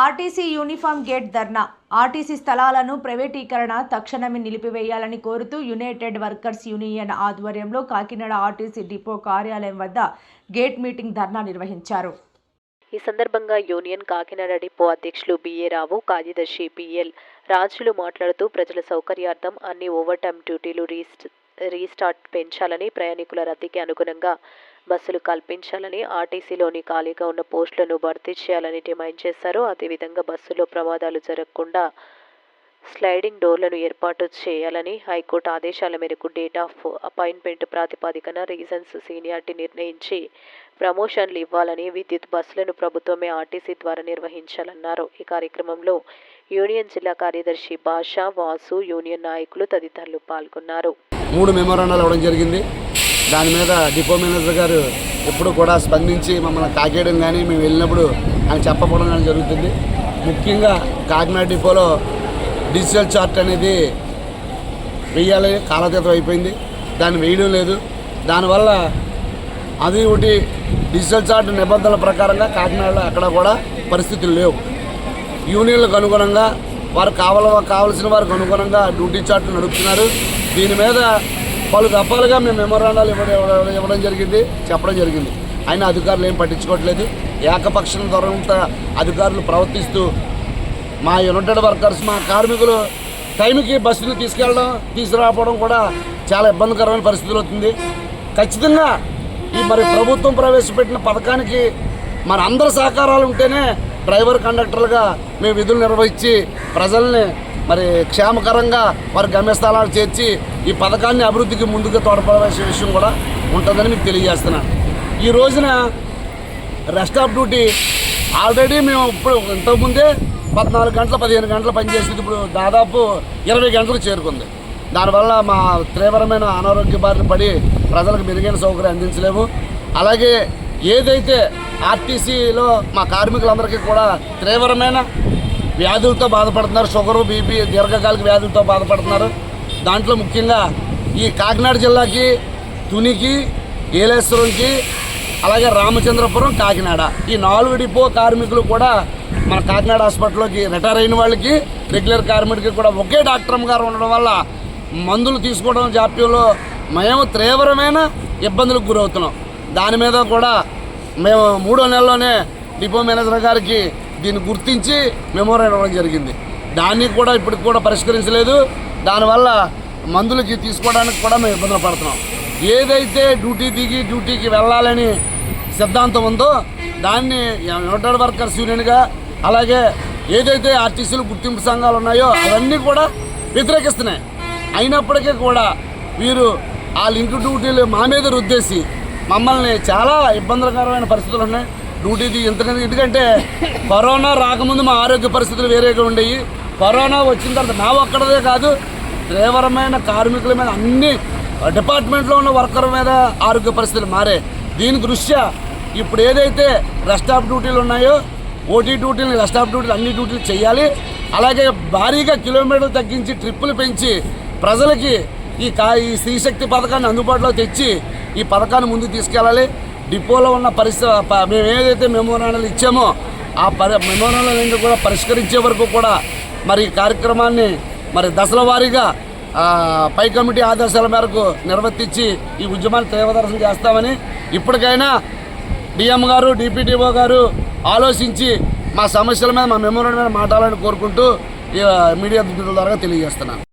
RTC uniform gate ధర్నా. RTC స్థలాలను ప్రైవేటీకరణ తక్షణమే నిలిపివేయాలని కోరుతూ యునైటెడ్ వర్కర్స్ యూనియన్ ఆధ్వర్యంలో కాకినాడ ఆర్టీసీ డిపో కార్యాలయం వద్ద గేట్ మీటింగ్ ధర్నా నిర్వహించారు. ఈ సందర్భంగా యూనియన్ కాకినాడ డిపో అధ్యక్షులు బిఏ రావు, కార్యదర్శి పిఎల్ రాజులు మాట్లాడుతూ ప్రజల సౌకర్యార్థం అన్ని ఓవర్ టైమ్ డ్యూటీలు రీస్టార్ట్ పెంచాలని, ప్రయాణికుల రద్దీకి అనుగుణంగా బస్సులు కల్పించాలని, ఆర్టీసీలోని ఖాళీగా ఉన్న పోస్టులను భర్తీ చేయాలని డిమాండ్ చేశారు. అదేవిధంగా బస్సులో ప్రమాదాలు జరగకుండా స్లైడింగ్ డోర్లను ఏర్పాటు చేయాలని, హైకోర్టు ఆదేశాల మేరకు డేట్ ఆఫ్ అపాయింట్మెంట్ ప్రాతిపదికన రీజన్స్ సీనియారిటీ నిర్ణయించి ప్రమోషన్లు ఇవ్వాలని, విద్యుత్ బస్సులను ప్రభుత్వమే ఆర్టీసీ ద్వారా నిర్వహించాలన్నారు. ఈ కార్యక్రమంలో యూనియన్ జిల్లా కార్యదర్శి భాషా, వాసు, యూనియన్ నాయకులు తదితరులు పాల్గొన్నారు. 3 మెమోరాండాలు ఇవ్వడం జరిగింది. దాని మీద డిపో మేనేజర్ గారు ఎప్పుడు కూడా స్పందించి మమ్మల్ని కాకేయడం కానీ, మేము వెళ్ళినప్పుడు ఆయన చెప్పకపోవడం కానీ జరుగుతుంది. ముఖ్యంగా కాకినాడ డిపోలో డిజిటల్ చార్ట్ అనేది వేయాలి, కాలాతీతం అయిపోయింది. దాన్ని వేయడం లేదు. దానివల్ల అది ఒకటి డిజిటల్ చార్ట్ నిబంధనల ప్రకారంగా కాకినాడలో అక్కడ కూడా పరిస్థితులు లేవు. యూనియన్లకు అనుగుణంగా వారు కావాల్సిన వారికి అనుగుణంగా డ్యూటీ చార్ట్ నడుపుతున్నారు. దీని మీద పలు దఫాలుగా మేము మెమోరాండాలు ఇవ్వడం జరిగింది, చెప్పడం జరిగింది. అయినా అధికారులు ఏం పట్టించుకోవట్లేదు. ఏకపక్షం ధోరణితో అధికారులు ప్రవర్తిస్తూ మా యునైటెడ్ వర్కర్స్, మా కార్మికులు టైంకి బస్సులు తీసుకురావడం కూడా చాలా ఇబ్బందికరమైన పరిస్థితులు అవుతుంది. ఖచ్చితంగా మరి ప్రభుత్వం ప్రవేశపెట్టిన పథకానికి మన అందరి సహకారాలు ఉంటేనే డ్రైవర్ కండక్టర్లుగా మేము విధులు నిర్వహించి ప్రజల్ని మరి క్షేమకరంగా వారి గమ్యస్థానాలు చేర్చి ఈ పథకాన్ని అభివృద్ధికి ముందుకు తోడ్పడే విషయం కూడా ఉంటుందని మీకు తెలియజేస్తున్నాను. ఈ రోజున రెస్ట్ ఆఫ్ డ్యూటీ ఆల్రెడీ మేము ఇప్పుడు ఇంతకుముందే 14 గంటలు 15 గంటలు పనిచేసేది ఇప్పుడు దాదాపు 20 గంటలకు చేరుకుంది. దానివల్ల మా తీవ్రమైన అనారోగ్య బారిన పడి ప్రజలకు మెరుగైన సౌకర్యం అందించలేము. అలాగే ఏదైతే ఆర్టీసీలో మా కార్మికులందరికీ కూడా తీవ్రమైన వ్యాధులతో బాధపడుతున్నారు, షుగరు, బీపీ, దీర్ఘకాలిక వ్యాధులతో బాధపడుతున్నారు. దాంట్లో ముఖ్యంగా ఈ కాకినాడ జిల్లాకి తునికి, ఏలేశ్వరంకి, అలాగే రామచంద్రపురం, కాకినాడ ఈ 4 డిపో కార్మికులు కూడా మన కాకినాడ హాస్పిటల్లోకి రిటైర్ అయిన వాళ్ళకి, రెగ్యులర్ కార్మికులకి కూడా ఒకే డాక్టర్ గారు ఉండడం వల్ల మందులు తీసుకోవడం జాప్యంలో మేము తీవ్రమైన ఇబ్బందులకు గురవుతున్నాం. దాని మీద కూడా మేము 3వ నెలలోనే డిపో మేనేజర్ గారికి దీన్ని గుర్తించి మెమోరాండం ఇవ్వడం జరిగింది. దాన్ని కూడా ఇప్పటికి కూడా పరిష్కరించలేదు. దానివల్ల మందులకి తీసుకోవడానికి కూడా మేము ఇబ్బందులు పడుతున్నాం. ఏదైతే డ్యూటీ దిగి డ్యూటీకి వెళ్ళాలని సిద్ధాంతం ఉందో దాన్ని యునైటెడ్ వర్కర్స్ యూనియన్గా, అలాగే ఏదైతే ఆర్టీసీలు గుర్తింపు సంఘాలు ఉన్నాయో అవన్నీ కూడా వ్యతిరేకిస్తున్నాయి. అయినప్పటికీ కూడా వీరు ఆ లింక్ డ్యూటీలు మా మీద రుద్దేసి మమ్మల్ని చాలా ఇబ్బందికరమైన పరిస్థితులు ఉన్నాయి. డ్యూటీ ఎందుకంటే కరోనా రాకముందు మా ఆరోగ్య పరిస్థితులు వేరేగా ఉండేవి. కరోనా వచ్చిన తర్వాత నా ఒక్కడదే కాదు, తీవ్రమైన కార్మికుల మీద అన్ని డిపార్ట్మెంట్లో ఉన్న వర్కర్ మీద ఆరోగ్య పరిస్థితులు మారే. దీని దృష్ట్యా ఇప్పుడు ఏదైతే రెస్ట్ ఆఫ్ డ్యూటీలు ఉన్నాయో ఓటీ డ్యూటీలు, రెస్ట్ ఆఫ్ డ్యూటీలు అన్ని డ్యూటీలు చేయాలి. అలాగే భారీగా కిలోమీటర్లు తగ్గించి ట్రిప్పులు పెంచి ప్రజలకి ఈ స్త్రీశక్తి పథకాన్ని అందుబాటులో తెచ్చి ఈ పథకాన్ని ముందుకు తీసుకెళ్ళాలి. డిపోలో ఉన్న మేము ఏదైతే మెమోరాండాలు ఇచ్చామో ఆ మెమోరాండాలన్నీ కూడా పరిష్కరించే వరకు కూడా మరి ఈ కార్యక్రమాన్ని మరి దశల వారీగా పై కమిటీ ఆదేశాల మేరకు నిర్వర్తించి ఈ ఉద్యమాన్ని తీవ్రతరం చేస్తామని, ఇప్పటికైనా డిఎం గారు, డిపిటిఓ గారు ఆలోచించి మా సమస్యల మీద, మా మెమోరాండం మీద మాట్లాడాలని కోరుకుంటూ మీడియా ద్వారా తెలియజేస్తున్నాను.